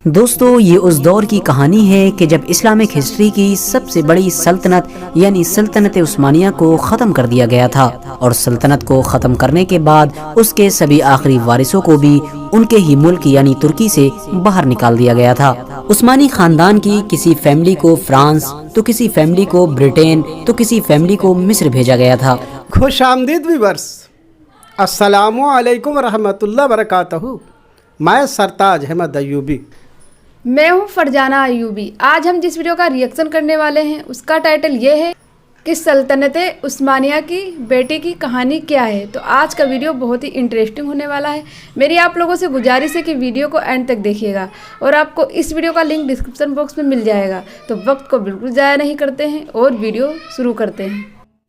دوستو یہ اس دور کی کہانی ہے کہ جب اسلامک ہسٹری کی سب سے بڑی سلطنت یعنی سلطنت عثمانیہ کو ختم کر دیا گیا تھا، اور سلطنت کو ختم کرنے کے بعد اس کے سبھی آخری وارثوں کو بھی ان کے ہی ملک یعنی ترکی سے باہر نکال دیا گیا تھا۔ عثمانی خاندان کی کسی فیملی کو فرانس، تو کسی فیملی کو برٹین، تو کسی فیملی کو مصر بھیجا گیا تھا۔ خوش آمدید ویورز، السلام علیکم ورحمۃ اللہ وبرکاتہ۔ میں سرتاج احمد ایوبی، میں ہوں فرجانہ ایوبی۔ آج ہم جس ویڈیو کا ریئیکشن کرنے والے ہیں اس کا ٹائٹل یہ ہے کہ سلطنت عثمانیہ کی بیٹی کی کہانی کیا ہے۔ تو آج کا ویڈیو بہت ہی انٹرسٹنگ ہونے والا ہے۔ میری آپ لوگوں سے گزارش ہے کہ ویڈیو کو اینڈ تک دیکھیے گا، اور آپ کو اس ویڈیو کا لنک ڈسکرپشن باکس میں مل جائے گا۔ تو وقت کو بالکل ضائع نہیں کرتے ہیں اور ویڈیو شروع کرتے ہیں۔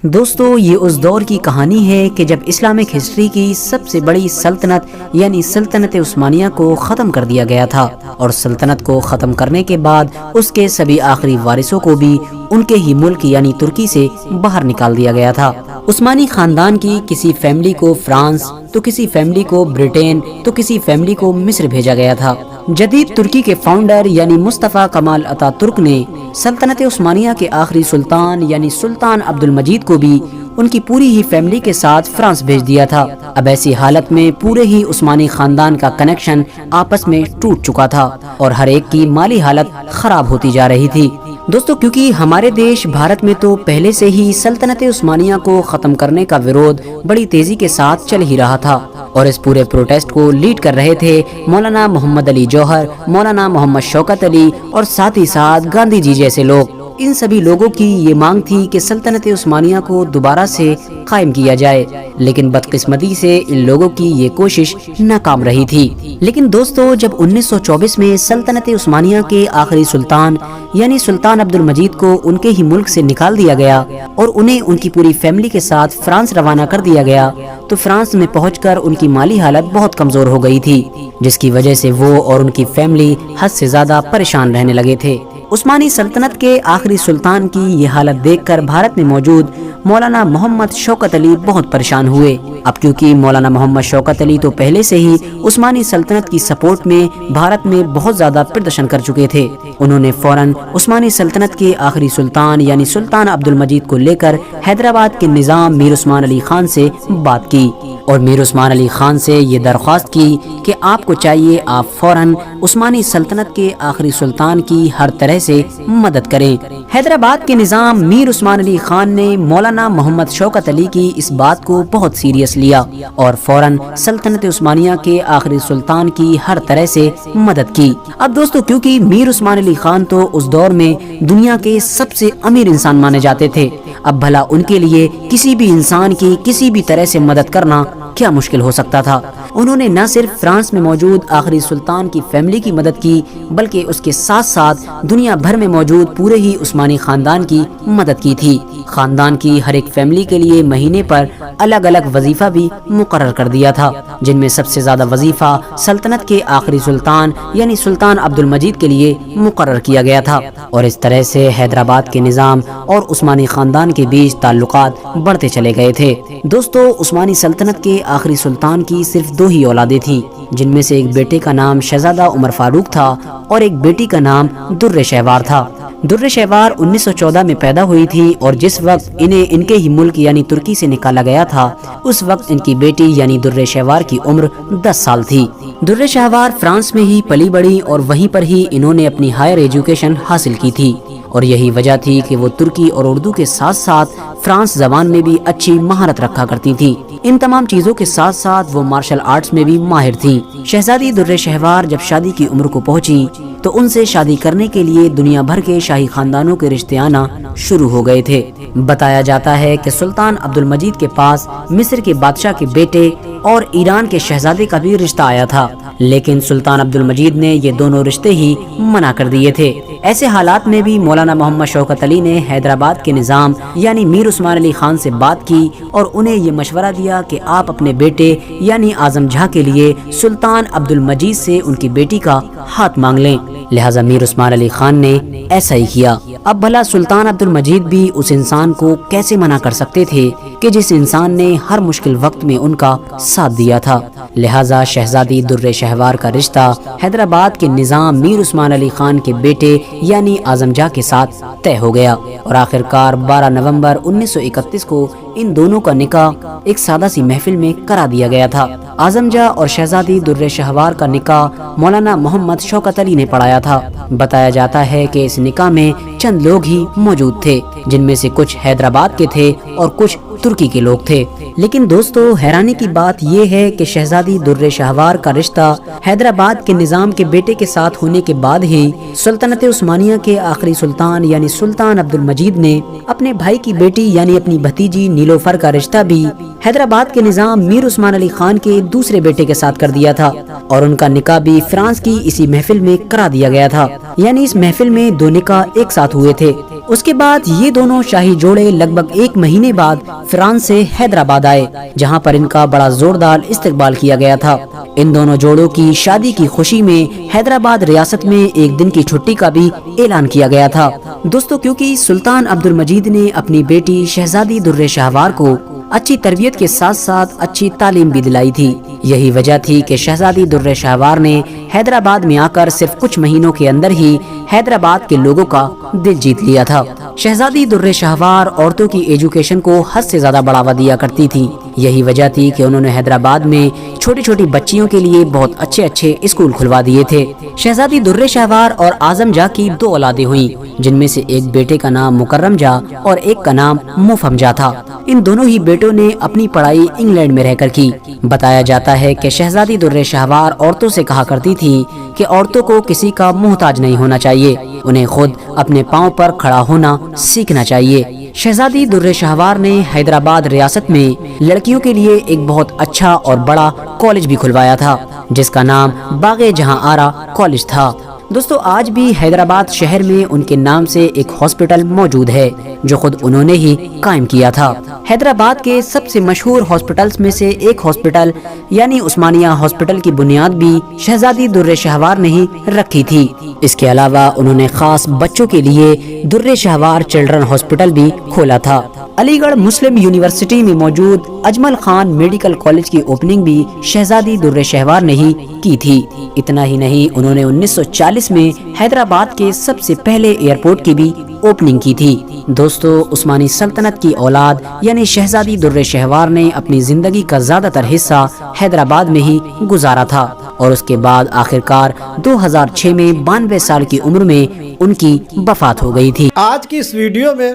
دوستو یہ اس دور کی کہانی ہے کہ جب اسلامک ہسٹری کی سب سے بڑی سلطنت یعنی سلطنت عثمانیہ کو ختم کر دیا گیا تھا، اور سلطنت کو ختم کرنے کے بعد اس کے سبھی آخری وارثوں کو بھی ان کے ہی ملک یعنی ترکی سے باہر نکال دیا گیا تھا۔ عثمانی خاندان کی کسی فیملی کو فرانس، تو کسی فیملی کو برٹین، تو کسی فیملی کو مصر بھیجا گیا تھا۔ جدید ترکی کے فاؤنڈر یعنی مصطفیٰ کمال اتا ترک نے سلطنت عثمانیہ کے آخری سلطان یعنی سلطان عبد المجید کو بھی ان کی پوری ہی فیملی کے ساتھ فرانس بھیج دیا تھا۔ اب ایسی حالت میں پورے ہی عثمانی خاندان کا کنیکشن آپس میں ٹوٹ چکا تھا، اور ہر ایک کی مالی حالت خراب ہوتی جا رہی تھی۔ دوستو کیونکہ ہمارے دیش بھارت میں تو پہلے سے ہی سلطنت عثمانیہ کو ختم کرنے کا ویرودھ بڑی تیزی کے ساتھ چل ہی رہا تھا، اور اس پورے پروٹیسٹ کو لیڈ کر رہے تھے مولانا محمد علی جوہر، مولانا محمد شوکت علی، اور ساتھ ہی ساتھ گاندھی جی جیسے لوگ۔ ان سبھی لوگوں کی یہ مانگ تھی کہ سلطنت عثمانیہ کو دوبارہ سے قائم کیا جائے، لیکن بدقسمتی سے ان لوگوں کی یہ کوشش ناکام رہی تھی۔ لیکن دوستو جب 1924 میں سلطنت عثمانیہ کے آخری سلطان یعنی سلطان عبد المجید کو ان کے ہی ملک سے نکال دیا گیا اور انہیں ان کی پوری فیملی کے ساتھ فرانس روانہ کر دیا گیا، تو فرانس میں پہنچ کر ان کی مالی حالت بہت کمزور ہو گئی تھی، جس کی وجہ سے وہ اور ان کی فیملی حد سے زیادہ پریشان رہنے لگے تھے۔ عثمانی سلطنت کے آخری سلطان کی یہ حالت دیکھ کر بھارت میں موجود مولانا محمد شوکت علی بہت پریشان ہوئے۔ اب کیونکہ مولانا محمد شوکت علی تو پہلے سے ہی عثمانی سلطنت کی سپورٹ میں بھارت میں بہت زیادہ پردرشن کر چکے تھے، انہوں نے فوراً عثمانی سلطنت کے آخری سلطان یعنی سلطان عبد المجید کو لے کر حیدرآباد کے نظام میر عثمان علی خان سے بات کی، اور میر عثمان علی خان سے یہ درخواست کی کہ آپ کو چاہیے آپ فوراً عثمانی سلطنت کے آخری سلطان کی ہر طرح سے مدد کریں۔ حیدرآباد کے نظام میر عثمان علی خان نے مولانا محمد شوکت علی کی اس بات کو بہت سیریس لیا، اور فوراً سلطنت عثمانیہ کے آخری سلطان کی ہر طرح سے مدد کی۔ اب دوستو کیونکہ میر عثمان علی خان تو اس دور میں دنیا کے سب سے امیر انسان مانے جاتے تھے، اب بھلا ان کے لیے کسی بھی انسان کی کسی بھی طرح سے مدد کرنا کیا مشکل ہو سکتا تھا۔ انہوں نے نہ صرف فرانس میں موجود آخری سلطان کی فیملی کی مدد کی، بلکہ اس کے ساتھ ساتھ دنیا بھر میں موجود پورے ہی عثمانی خاندان کی مدد کی تھی۔ خاندان کی ہر ایک فیملی کے لیے مہینے پر الگ الگ وظیفہ بھی مقرر کر دیا تھا، جن میں سب سے زیادہ وظیفہ سلطنت کے آخری سلطان یعنی سلطان عبد المجید کے لیے مقرر کیا گیا تھا، اور اس طرح سے حیدرآباد کے نظام اور عثمانی خاندان کے بیچ تعلقات بڑھتے چلے گئے تھے۔ دوستو عثمانی سلطنت کے آخری سلطان کی صرف 2 ہی اولادیں تھیں، جن میں سے ایک بیٹے کا نام شہزادہ عمر فاروق تھا اور ایک بیٹی کا نام در شہوار تھا۔ در شہوار 1914 میں پیدا ہوئی تھی، اور جس وقت انہیں ان کے ہی ملک یعنی ترکی سے نکالا گیا تھا اس وقت ان کی بیٹی یعنی در شہوار کی عمر 10 سال تھی۔ در شہوار فرانس میں ہی پلی بڑھی، اور وہیں پر ہی انہوں نے اپنی ہائر ایجوکیشن حاصل کی تھی، اور یہی وجہ تھی کہ وہ ترکی اور اردو کے ساتھ ساتھ فرانس زبان میں بھی اچھی مہارت رکھا کرتی تھی۔ ان تمام چیزوں کے ساتھ ساتھ وہ مارشل آرٹس میں بھی ماہر تھیں۔ شہزادی در شہوار جب شادی کی عمر کو پہنچی تو ان سے شادی کرنے کے لیے دنیا بھر کے شاہی خاندانوں کے رشتے آنا شروع ہو گئے تھے۔ بتایا جاتا ہے کہ سلطان عبد المجید کے پاس مصر کے بادشاہ کے بیٹے اور ایران کے شہزادے کا بھی رشتہ آیا تھا، لیکن سلطان عبد المجید نے یہ دونوں رشتے ہی منع کر دیے تھے۔ ایسے حالات میں بھی مولانا محمد شوکت علی نے حیدرآباد کے نظام یعنی میر عثمان علی خان سے بات کی، اور انہیں یہ مشورہ دیا کہ آپ اپنے بیٹے یعنی اعظم جہاں کے لیے سلطان عبد المجید سے ان کی بیٹی کا ہاتھ مانگ لیں۔ لہٰذا میر عثمان علی خان نے ایسا ہی کیا۔ اب بھلا سلطان عبد المجید بھی اس انسان کو کیسے منع کر سکتے تھے کہ کہ جس انسان نے ہر مشکل وقت میں ان کا ساتھ دیا تھا۔ لہٰذا شہزادی در شہوار کا رشتہ حیدرآباد کے نظام میر عثمان علی خان کے بیٹے یعنی اعظم جاہ کے ساتھ طے ہو گیا، اور آخرکار 12 نومبر 1931 کو ان دونوں کا نکاح ایک سادہ سی محفل میں کرا دیا گیا تھا۔ اعظم جاہ اور شہزادی در شہوار کا نکاح مولانا محمد شوکت علی نے پڑھایا تھا۔ بتایا جاتا ہے کہ اس نکاح میں چند لوگ ہی موجود تھے، جن میں سے کچھ حیدرآباد کے تھے اور کچھ ترکی کے لوگ تھے۔ لیکن دوستو، حیرانی کی بات یہ ہے کہ شہزادی در شہوار کا رشتہ حیدرآباد کے نظام کے بیٹے کے ساتھ ہونے کے بعد ہی سلطنت عثمانیہ کے آخری سلطان یعنی سلطان عبد المجید نے اپنے بھائی کی بیٹی یعنی اپنی بھتیجی نیلوفر کا رشتہ بھی حیدرآباد کے نظام میر عثمان علی خان کے دوسرے بیٹے کے ساتھ کر دیا تھا، اور ان کا نکاح بھی فرانس کی اسی محفل میں کرا دیا گیا تھا۔ یعنی اس محفل میں دو نکاح ایک ساتھ ہوئے تھے۔ اس کے بعد یہ دونوں شاہی جوڑے لگ بھگ 1 مہینے بعد فرانس سے حیدرآباد آئے، جہاں پر ان کا بڑا زوردار استقبال کیا گیا تھا۔ ان دونوں جوڑوں کی شادی کی خوشی میں حیدرآباد ریاست میں ایک دن کی چھٹی کا بھی اعلان کیا گیا تھا۔ دوستو، کیونکہ سلطان عبد المجید نے اپنی بیٹی شہزادی در شہوار کو اچھی تربیت کے ساتھ ساتھ اچھی تعلیم بھی دلائی تھی، یہی وجہ تھی کہ شہزادی در شہوار نے حیدرآباد میں آ کر صرف کچھ مہینوں کے اندر ہی حیدرآباد کے لوگوں کا دل جیت لیا تھا۔ شہزادی در شہوار عورتوں کی ایجوکیشن کو حد سے زیادہ بڑھاوا دیا کرتی تھی، یہی وجہ تھی کہ انہوں نے حیدرآباد میں چھوٹی چھوٹی بچیوں کے لیے بہت اچھے اچھے اسکول کھلوا دیے تھے۔ شہزادی در شہوار اور اعظم جاہ کی 2 اولادیں ہوئیں، جن میں سے ایک بیٹے کا نام مکرم جاہ اور ایک کا نام مفہم جاہ تھا۔ ان دونوں ہی بیٹوں نے اپنی پڑھائی انگلینڈ میں رہ کر کی۔ بتایا جاتا ہے کہ شہزادی در شہوار عورتوں سے کہا کرتی تھی کہ عورتوں کو کسی کا محتاج نہیں ہونا چاہیے، انہیں خود اپنے پاؤں پر کھڑا ہونا سیکھنا چاہیے۔ شہزادی در شہوار نے حیدرآباد ریاست میں لڑکیوں کے لیے ایک بہت اچھا اور بڑا کالج بھی کھلوایا تھا، جس کا نام باغ جہاں آرا کالج تھا۔ دوستو، آج بھی حیدرآباد شہر میں ان کے نام سے ایک ہاسپٹل موجود ہے، جو خود انہوں نے ہی قائم کیا تھا۔ حیدرآباد کے سب سے مشہور ہاسپٹلز میں سے ایک ہاسپٹل یعنی عثمانیہ ہاسپٹل کی بنیاد بھی شہزادی در شہوار نے ہی رکھی تھی۔ اس کے علاوہ انہوں نے خاص بچوں کے لیے در شہوار چلڈرن ہاسپٹل بھی کھولا تھا۔ علی گڑھ مسلم یونیورسٹی میں موجود اجمل خان میڈیکل کالج کی اوپننگ بھی شہزادی در شہوار نے ہی کی تھی۔ اتنا ہی نہیں، انہوں نے 1940 میں حیدرآباد کے سب سے پہلے ایئرپورٹ کی بھی اوپننگ کی تھی۔ دوستو، عثمانی سلطنت کی اولاد یعنی شہزادی در شہوار نے اپنی زندگی کا زیادہ تر حصہ حیدرآباد میں ہی گزارا تھا، اور اس کے بعد آخرکار 2006 میں 92 سال کی عمر میں ان کی وفات ہو گئی تھی۔ آج کی اس ویڈیو میں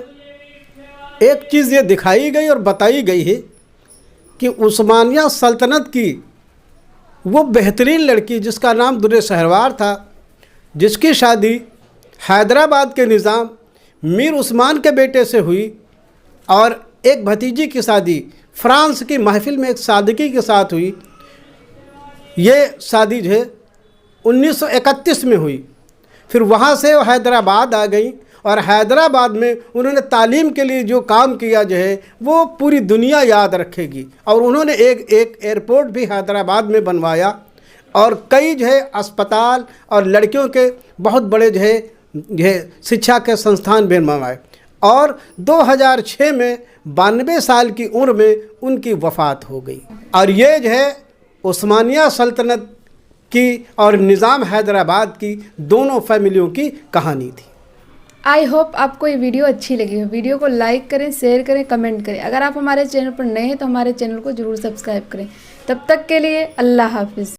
ایک چیز یہ دکھائی گئی اور بتائی گئی ہے کہ عثمانیہ سلطنت کی وہ بہترین لڑکی جس کا نام در شہوار تھا، جس کی شادی حیدرآباد کے نظام میر عثمان کے بیٹے سے ہوئی، اور ایک بھتیجی کی شادی فرانس کی محفل میں ایک سادگی کے ساتھ ہوئی۔ یہ شادی جو ہے 1931 میں ہوئی۔ پھر وہاں سے وہ حیدرآباد آ گئیں، اور حیدرآباد میں انہوں نے تعلیم کے لیے جو کام کیا جو ہے وہ پوری دنیا یاد رکھے گی، اور انہوں نے ایک ایئرپورٹ بھی حیدرآباد میں بنوایا، اور کئی جو ہے اسپتال اور لڑکیوں کے بہت بڑے جو ہے شکشا کے سنستھان بھی بنوائے، اور 2006 میں 92 سال کی عمر میں ان کی وفات ہو گئی۔ اور یہ جو ہے عثمانیہ سلطنت کی اور نظام حیدرآباد کی دونوں فیملیوں کی کہانی تھی۔ آئی ہوپ آپ کو یہ ویڈیو اچھی لگی ہو۔ ویڈیو کو لائک کریں، شیئر کریں، کمنٹ کریں۔ اگر آپ ہمارے چینل پر نئے ہیں تو ہمارے چینل کو ضرور سبسکرائب کریں۔ تب تک کے لیے اللہ حافظ۔